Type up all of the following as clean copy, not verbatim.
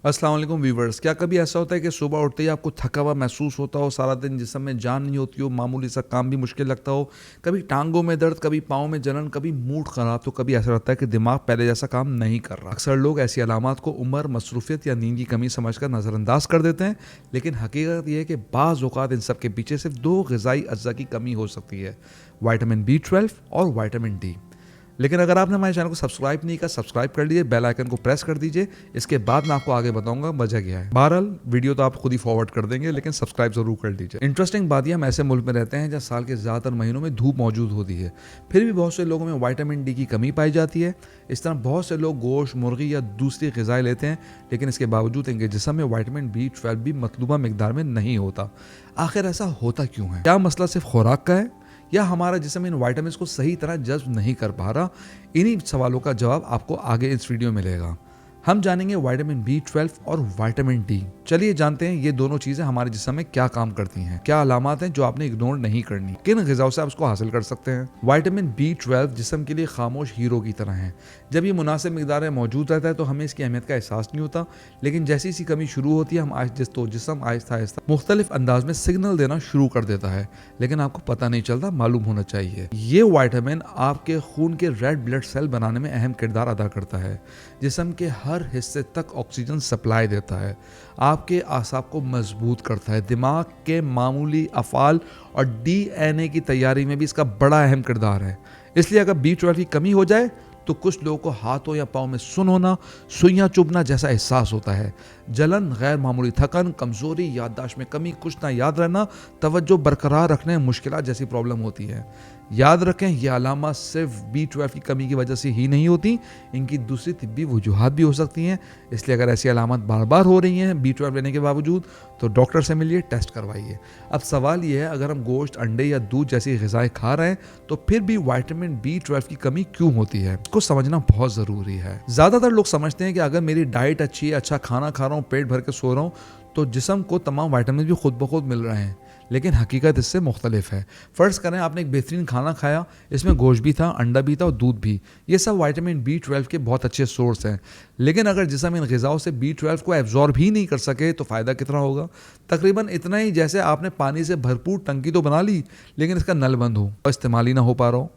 अस्सलाम वालेकुम व्यूवर्स। क्या कभी ऐसा होता है कि सुबह उठते ही आपको थका हुआ महसूस होता हो, सारा दिन जिस्म में जान नहीं होती हो, मामूली सा काम भी मुश्किल लगता हो, कभी टांगों में दर्द, कभी पाँव में जलन, कभी मूड ख़राब, तो कभी ऐसा लगता है कि दिमाग पहले जैसा काम नहीं कर रहा। अक्सर लोग ऐसी अलामात को उम्र, मसरूफियत या नींद की कमी समझकर नज़रअंदाज कर देते हैं, लेकिन हकीकत यह है कि बाज़ औक़ात इन सब के पीछे सिर्फ दो ग़िज़ाई अज्जा की कमी हो सकती है, विटामिन B12 और विटामिन डी। लेकिन अगर आपने हमारे चैनल को सब्सक्राइब नहीं किया, सब्सक्राइब कर लीजिए, बेल आइकन को प्रेस कर दीजिए। इसके बाद मैं आपको आगे बताऊंगा वजह क्या है। बहरहाल वीडियो तो आप खुद ही फॉरवर्ड कर देंगे, लेकिन सब्सक्राइब जरूर कर लीजिए। इंटरेस्टिंग बात यह, हम ऐसे मुल्क में रहते हैं जहाँ साल के ज़्यादातर महीनों में धूप मौजूद होती है, फिर भी बहुत से लोगों में विटामिन डी की कमी पाई जाती है। इस तरह बहुत से लोग गोश्त, मुर्गी या दूसरी ग़िज़ाएँ लेते हैं, लेकिन इसके बावजूद इनके जिस्म में विटामिन B12 भी मतलूबा मिकदार में नहीं होता। आखिर ऐसा होता क्यों है? क्या मसला सिर्फ खुराक का है या हमारा जिस्म इन विटामिन को सही तरह जज़्ब नहीं कर पा रहा? इन्हीं सवालों का जवाब आपको आगे इस वीडियो में मिलेगा। हम जानेंगे विटामिन B12 और विटामिन डी। चलिए जानते हैं ये दोनों चीजें हमारे जिस्म में क्या काम करती हैं, क्या अलामात हैं जो आपने इग्नोर नहीं करनी, किन ग़िज़ाओं से आप उसको हासिल कर सकते हैं। विटामिन B12 जिस्म के लिए खामोश हीरो की तरह है। जब ये मुनासिब मिकदार में मौजूद रहता है तो हमें इसकी अहमियत का एहसास नहीं होता, लेकिन जैसी सी कमी शुरू होती है जिस्म आहिस्ता आहिस्ता मुख्तलिफ अंदाज में सिग्नल देना शुरू कर देता है, लेकिन आपको पता नहीं चलता, मालूम होना चाहिए। ये विटामिन आपके खून के रेड ब्लड सेल बनाने में अहम किरदार अदा करता है, जिस्म के हर हिस्से तक ऑक्सीजन सप्लाई देता है, आपके आसाब को मजबूत करता है, दिमाग के मामूली अफ़ाल और DNA की तैयारी में भी इसका बड़ा अहम किरदार है। इसलिए अगर B12 की कमी हो जाए तो कुछ लोगों को हाथों या पाँव में सुन होना, सुइयां चुभना जैसा एहसास होता है, जलन, गैर मामूली थकन, कमज़ोरी, याददाश्त में कमी, कुछ ना याद रहना, तवज्जो बरकरार रखने में मुश्किल जैसी प्रॉब्लम होती है। याद रखें, यह अलामा सिर्फ B12 की कमी की वजह से ही नहीं होती, इनकी दूसरी तिब्बी वजूहात भी हो सकती हैं। इसलिए अगर ऐसी अलामत बार बार हो रही हैं B12 लेने के बावजूद, तो डॉक्टर से मिलिए, टेस्ट करवाइए। अब सवाल यह है, अगर हम गोश्त, अंडे या दूध जैसी ग़िज़ाएँ खा रहे हैं तो फिर भी विटामिन B12 की कमी क्यों होती है, इसको समझना बहुत ज़रूरी है। ज़्यादातर लोग समझते हैं कि अगर मेरी डाइट अच्छी है, अच्छा खाना खा रहा हूँ, पेट भर के सो रहा हूँ, तो जिस्म को तमाम विटामिन भी खुद ब खुद मिल रहे हैं, लेकिन हकीकत इससे मुख्तलिफ है। फ़र्ज़ करें आपने एक बेहतरीन खाना खाया, इसमें गोश्त भी था, अंडा भी था और दूध भी, ये सब विटामिन B12 के बहुत अच्छे सोर्स हैं, लेकिन अगर जिस्म इन ग़िज़ाओं से B12 को एब्जॉर्ब ही नहीं कर सके तो फ़ायदा कितना होगा? तकरीबन इतना ही जैसे आपने पानी से भरपूर टंकी तो बना ली, लेकिन इसका नल बंद हो और इस्तेमाल ही ना हो पा रहा हो।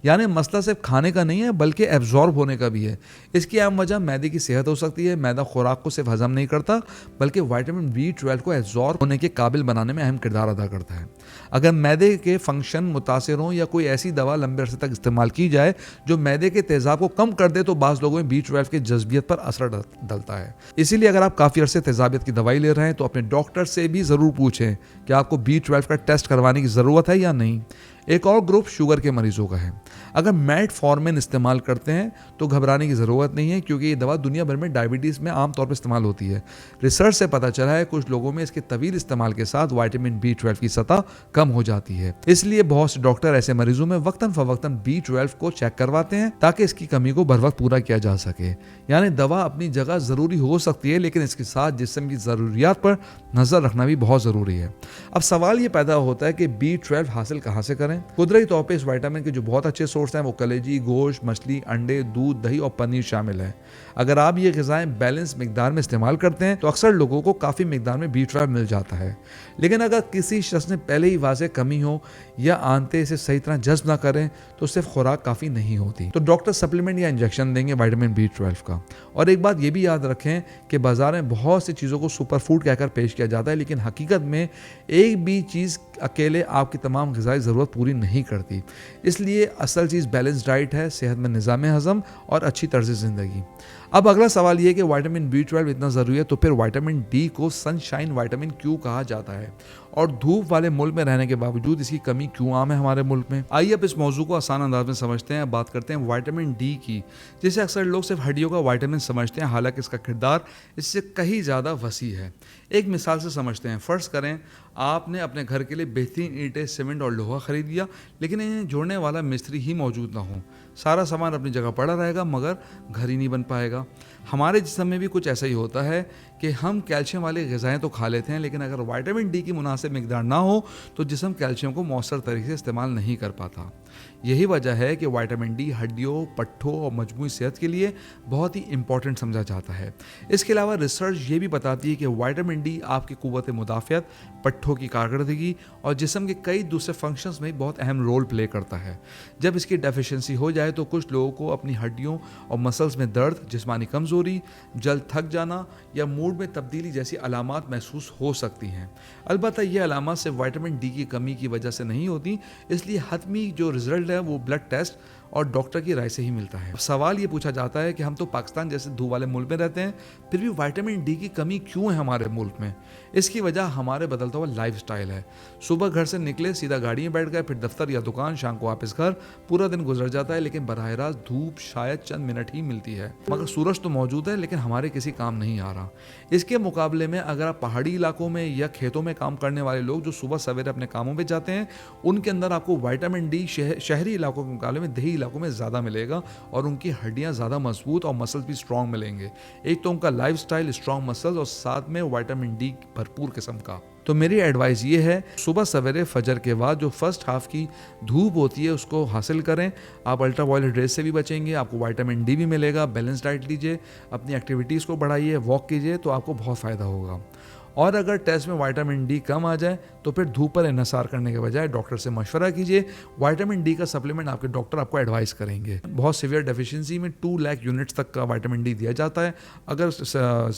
यानी मसला सिर्फ खाने का नहीं है, बल्कि एब्जॉर्ब होने का भी है। इसकी आम वजह मैदे की सेहत हो सकती है। मैदा खुराक को सिर्फ हजम नहीं करता, बल्कि विटामिन B12 को एब्जॉर्ब होने के काबिल बनाने में अहम किरदार अदा करता है। अगर मैदे के फंक्शन मुतासिर हों या कोई ऐसी दवा लंबे अरसे तक इस्तेमाल की जाए जो मैदे के तेज़ाब को कम कर दे, तो बाज़ लोगों में B12 की जज़बियत पर असर डलता है। इसीलिए अगर आप काफ़ी अरसे तेज़ाबियत की दवाई ले रहे हैं तो अपने डॉक्टर से भी ज़रूर पूछें कि आपको B12 का टेस्ट करवाने की ज़रूरत है या नहीं। एक और ग्रुप शुगर के मरीजों का है। अगर मेटफॉर्मिन इस्तेमाल करते हैं तो घबराने की ज़रूरत नहीं है, क्योंकि ये दवा दुनिया भर में डायबिटीज़ में आम तौर पर इस्तेमाल होती है। रिसर्च से पता चला है कुछ लोगों में इसके तवील इस्तेमाल के साथ विटामिन B12 की सतह कम हो जाती है। इसलिए बहुत से डॉक्टर ऐसे मरीजों में वक्तन फ़वक्तन B12 को चेक करवाते हैं ताकि इसकी कमी को बर वक्त पूरा किया जा सके। यानी दवा अपनी जगह ज़रूरी हो सकती है, लेकिन इसके साथ जिस्म की ज़रूरियात पर नज़र रखना भी बहुत ज़रूरी है। अब सवाल ये पैदा होता है कि B12 हासिल कहाँ से करें? कुदरती तौर पे इस विटामिन के जो बहुत अच्छे सोर्स हैं वो कलेजी, गोश्त, मछली, अंडे, दूध, दही और पनीर शामिल है। अगर आप ये ग़िज़ाएँ बैलेंस मिकदार में इस्तेमाल करते हैं तो अक्सर लोगों को काफ़ी मिकदार में B12 मिल जाता है। लेकिन अगर किसी शख्स ने पहले ही वाज़ेह कमी हो या आंते इसे सही तरह जज़्ब ना करें तो सिर्फ खुराक काफ़ी नहीं होती, तो डॉक्टर सप्लीमेंट या इंजेक्शन देंगे विटामिन B12 का। और एक बात ये भी याद रखें कि बाज़ार में बहुत सी चीज़ों को सुपर फूड कहकर पेश किया जाता है, लेकिन हकीकत में एक भी चीज़ अकेले आपकी तमाम ग़िज़ाई ज़रूरत पूरी नहीं करती। इसलिए असल चीज़ बैलेंस डाइट है, सेहत में निज़ाम हज़म और अच्छी तर्ज़ ज़िंदगी। अब अगला सवाल ये है कि विटामिन B12 इतना ज़रूरी है, तो फिर विटामिन डी को सनशाइन विटामिन क्यों कहा जाता है, और धूप वाले मुल्क में रहने के बावजूद इसकी कमी क्यों आम है हमारे मुल्क में? आइए अब इस मौजू को आसान अंदाज में समझते हैं। बात करते हैं विटामिन डी की, जिसे अक्सर लोग सिर्फ हड्डियों का विटामिन समझते हैं, हालांकि इसका किरदार इससे कहीं ज़्यादा वसी है। एक मिसाल से समझते हैं। फ़र्ज़ करें आपने अपने घर के लिए बेहतरीन ईंटें, सीमेंट और लोहा ख़रीद लिया, लेकिन इन्हें जोड़ने वाला मिस्त्री ही मौजूद ना हो। सारा सामान अपनी जगह पड़ा रहेगा, मगर घर ही नहीं बन पाएगा। मिलेगा। हमारे जिस्म में भी कुछ ऐसा ही होता है कि हम कैल्शियम वाली ग़िज़ाएँ तो खा लेते हैं, लेकिन अगर विटामिन डी की मुनासिब मिक़दार ना हो तो जिस्म कैल्शियम को मौसर तरीके से इस्तेमाल नहीं कर पाता। यही वजह है कि विटामिन डी हड्डियों, पट्ठों और मजमूई सेहत के लिए बहुत ही इंपॉर्टेंट समझा जाता है। इसके अलावा रिसर्च ये भी बताती है कि विटामिन डी आपकी क़ुव्वत मुदाफ़ियत, पट्ठों की कारकर्दगी और जिस्म के कई दूसरे फंक्शंस में बहुत अहम रोल प्ले करता है। जब इसकी डेफिशिएंसी हो जाए तो कुछ लोगों को अपनी हड्डियों और मसल्स में दर्द, जिस्मानी कमज़ोरी, जल्द थक जाना या मूड में तब्दीली जैसी अलामात महसूस हो सकती हैं। अलबत्ता ये अलामात सिर्फ विटामिन डी की कमी की वजह से नहीं होती, इसलिए हतमी जो रिज़ल्ट है वो ब्लड टेस्ट और डॉक्टर की राय से ही मिलता है। सवाल ये पूछा जाता है कि हम तो पाकिस्तान जैसे धूप वाले मुल्क में रहते हैं, फिर भी विटामिन डी की कमी क्यों है हमारे मुल्क में? इसकी वजह हमारे बदलता हुआ लाइफस्टाइल है। सुबह घर से निकले, सीधा गाड़ी में बैठ गए, फिर दफ्तर या दुकान, शाम को वापस घर, पूरा दिन गुजर जाता है, लेकिन बराह रास्त धूप शायद चंद मिनट ही मिलती है। मगर सूरज तो मौजूद है, लेकिन हमारे किसी काम नहीं आ रहा। इसके मुकाबले में अगर आप पहाड़ी इलाकों में या खेतों में काम करने वाले लोग जो सुबह सवेरे अपने कामों पर जाते हैं, उनके अंदर आपको विटामिन डी शहरी इलाकों के मुकाबले में देही इलाकों में ज़्यादा मिलेगा और उनकी हड्डियां ज़्यादा मजबूत और मसल्स भी स्ट्रॉन्ग मिलेंगे। एक तो उनका लाइफस्टाइल, स्ट्रॉन्ग मसल्स और साथ में विटामिन डी भरपूर किस्म का। तो मेरी एडवाइस ये है, सुबह सवेरे फजर के बाद जो फर्स्ट हाफ की धूप होती है उसको हासिल करें। आप अल्ट्रा वायलेट रेस से भी बचेंगे, आपको विटामिन डी भी मिलेगा। बैलेंस डाइट लीजिए, अपनी एक्टिविटीज़ को बढ़ाइए, वॉक कीजिए, तो आपको बहुत फ़ायदा होगा। और अगर टेस्ट में विटामिन डी कम आ जाए तो फिर धूप पर इन्हिसार करने के बजाय डॉक्टर से मशवरा कीजिए। विटामिन डी का सप्लीमेंट आपके डॉक्टर आपको एडवाइस करेंगे। बहुत सीवियर डेफिशिएंसी में 2 लाख यूनिट्स तक का विटामिन डी दिया जाता है। अगर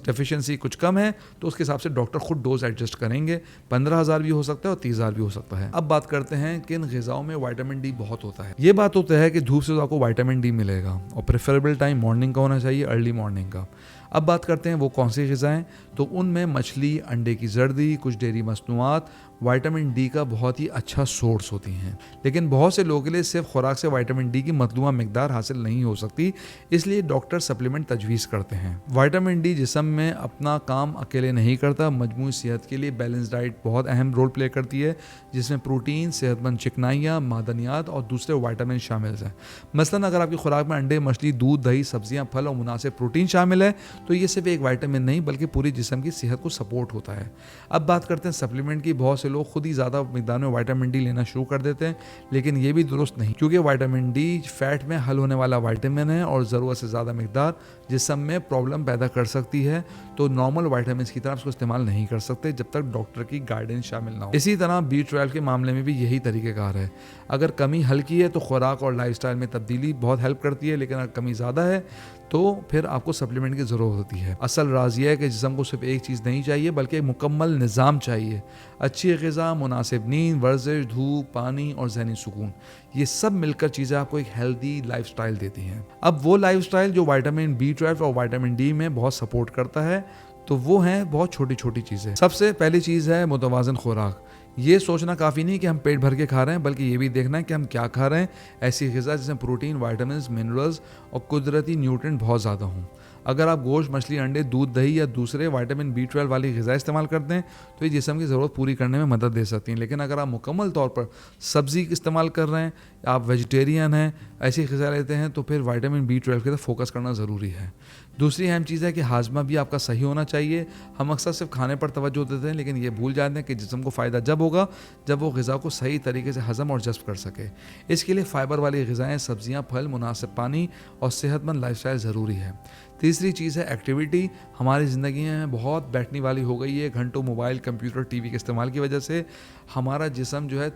डेफिशिएंसी कुछ कम है तो उसके हिसाब से डॉक्टर खुद डोज एडजस्ट करेंगे। 15,000 भी हो सकता है और 30,000 भी हो सकता है। अब बात करते हैं किन ग़िज़ाओं में विटामिन डी बहुत होता है। ये बात होता है कि धूप से तो आपको विटामिन डी मिलेगा और प्रेफरेबल टाइम मॉर्निंग का होना चाहिए, अर्ली मॉर्निंग का। अब बात करते हैं वो कौन सी ग़िज़ाएँ, तो उनमें मछली, अंडे की जर्दी, कुछ डेयरी मसनूआत विटामिन डी का बहुत ही अच्छा सोर्स होती हैं। लेकिन बहुत से लोगों के लिए सिर्फ खुराक से विटामिन डी की मतलूबा मिकदार हासिल नहीं हो सकती, इसलिए डॉक्टर सप्लीमेंट तजवीज़ करते हैं। विटामिन डी जिस्म में अपना काम अकेले नहीं करता, मजमूई सेहत के लिए बैलेंस डाइट बहुत अहम रोल प्ले करती है, जिसमें प्रोटीन, सेहतमंद चिकनाइयाँ, मादनियात और दूसरे विटामिन शामिल हैं। मसलन अगर आपकी खुराक में अंडे, मछली, दूध, दही, सब्जियाँ, फल और मुनासिब प्रोटीन शामिल है तो ये सिर्फ एक विटामिन नहीं बल्कि पूरी जिस्म की सेहत को सपोर्ट होता है। अब बात करते हैं सप्लीमेंट की। बहुत से लोग खुद ही ज़्यादा मिकदार में विटामिन डी लेना शुरू कर देते हैं, लेकिन ये भी दुरुस्त नहीं, क्योंकि विटामिन डी फैट में हल होने वाला विटामिन है और ज़रूरत से ज़्यादा मिकदार जिस्म में प्रॉब्लम पैदा कर सकती है। तो नॉर्मल विटामिन की तरह उसको इस्तेमाल नहीं कर सकते जब तक डॉक्टर की गाइडेंस शामिल ना हो। इसी तरह B12 के मामले में भी यही तरीक़ेकार है। अगर कमी हल्की है तो खुराक और लाइफस्टाइल में तब्दीली बहुत हेल्प करती है, लेकिन अगर कमी ज़्यादा है तो फिर आपको सप्लीमेंट की ज़रूरत होती है। असल राज ये है कि जिस्म को सिर्फ एक चीज़ नहीं चाहिए बल्कि एक मुकम्मल निज़ाम चाहिए। अच्छी ग़िज़ा, मुनासिब नींद, वर्जिश, धूप, पानी और ज़हनी सुकून, ये सब मिलकर चीज़ें आपको एक हेल्दी लाइफस्टाइल देती हैं। अब वो लाइफस्टाइल जो विटामिन B12 और विटामिन डी में बहुत सपोर्ट करता है, तो वो हैं बहुत छोटी छोटी चीज़ें। सबसे पहली चीज़ है मुतवाज़न खुराक। ये सोचना काफ़ी नहीं कि हम पेट भर के खा रहे हैं, बल्कि ये भी देखना है कि हम क्या खा रहे हैं। ऐसी ग़िज़ा जिसमें प्रोटीन, विटामिन, मिनरल्स और कुदरती न्यूट्रिएंट बहुत ज़्यादा हों। अगर आप गोश्त, मछली, अंडे, दूध, दही या दूसरे विटामिन B12 वाली ग़िज़ा इस्तेमाल करते हैं तो ये जिस्म की ज़रूरत पूरी करने में मदद दे सकती हैं। लेकिन अगर आप मुकम्मल तौर पर सब्ज़ी इस्तेमाल कर रहे हैं, आप वेजिटेरियन हैं, ऐसी ग़िज़ा लेते हैं, तो फिर विटामिन B12 की तरफ फोकस करना ज़रूरी है। दूसरी अहम चीज़ है कि हाजमा भी आपका सही होना चाहिए। हम अक्सर सिर्फ खाने पर तवज्जो देते हैं, लेकिन ये भूल जाते हैं कि जिस्म को फ़ायदा जब होगा जब वो ग़िज़ा को सही तरीके से हज़म और जज़्ब कर सके। इसके लिए फ़ाइबर वाली ग़िज़ाएँ, सब्जियाँ, फल, मुनासिब पानी और सेहतमंद लाइफस्टाइल ज़रूरी है। तीसरी चीज़ है एक्टिविटी। हमारी ज़िंदगी में बहुत बैठने वाली हो गई है। घंटों मोबाइल, कंप्यूटर, टीवी के इस्तेमाल की वजह से हमारा जिस्म जो है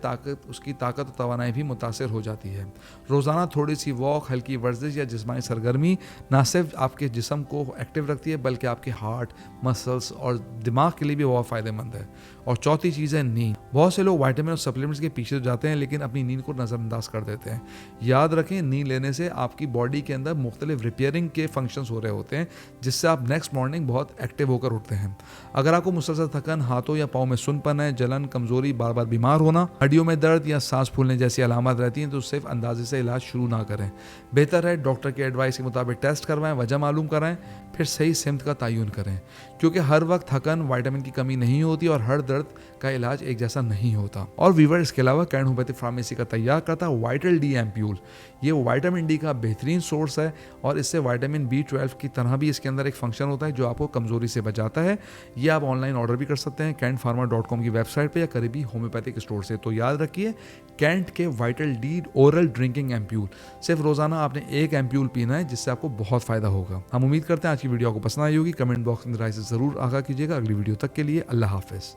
उसकी ताकत और तवानाई भी मुतासर हो जाती है। रोज़ाना थोड़ी सी वॉक, हल्की वर्जिश या जिस्मानी सरगर्मी ना सिर्फ आपके जिस्म को एक्टिव रखती है बल्कि आपके हार्ट, मसल्स और दिमाग के लिए भी बहुत फ़ायदेमंद है। और चौथी चीज़ है नींद। बहुत से लोग विटामिन और सप्लीमेंट्स के पीछे तो जाते हैं, लेकिन अपनी नींद को नज़रअंदाज कर देते हैं। याद रखें, नींद लेने से आपकी बॉडी के अंदर मुख्तलिफ रिपेयरिंग के फंक्शंस हो रहे होते हैं, जिससे आप नेक्स्ट मॉर्निंग बहुत एक्टिव होकर उठते हैं। अगर आपको मुसलसल थकन, हाथों या पाँव में सुनपन है, जलन, कमज़ोरी, बार बार बीमार होना, हड्डियों में दर्द या सांस फूलने जैसी अलामत रहती हैं, तो सिर्फ अंदाजे से इलाज शुरू ना करें। बेहतर है डॉक्टर के एडवाइस के मुताबिक टेस्ट करवाएं, वजह मालूम कराएं कराएं, फिर सही सिमत का तयन करें, क्योंकि हर वक्त थकन, विटामिन की कमी नहीं होती और हर दर्द का इलाज एक जैसा नहीं होता। और वीवर इसके अलावा कैंट होम्योपैथिक फार्मेसी का तैयार करता है वाइटल डी एम्प्यूल। ये विटामिन डी का बेहतरीन सोर्स है और इससे विटामिन B12 की तरह भी इसके अंदर एक फंक्शन होता है जो आपको कमजोरी से बचाता है। ये आप ऑनलाइन ऑर्डर भी कर सकते हैं kentpharma.com की वेबसाइट पे या करीबी होम्योपैथिक स्टोर से। तो याद रखिए, कैंट के vital D oral drinking ampoule, सिर्फ रोजाना आपने एक एम्प्यूल पीना है, जिससे आपको बहुत फायदा होगा। हम उम्मीद करते हैं आज की वीडियो आपको पसंद आई होगी। कमेंट बॉक्स में राय से जरूर आगाह कीजिएगा। अगली वीडियो तक के लिए अल्लाह हाफिज।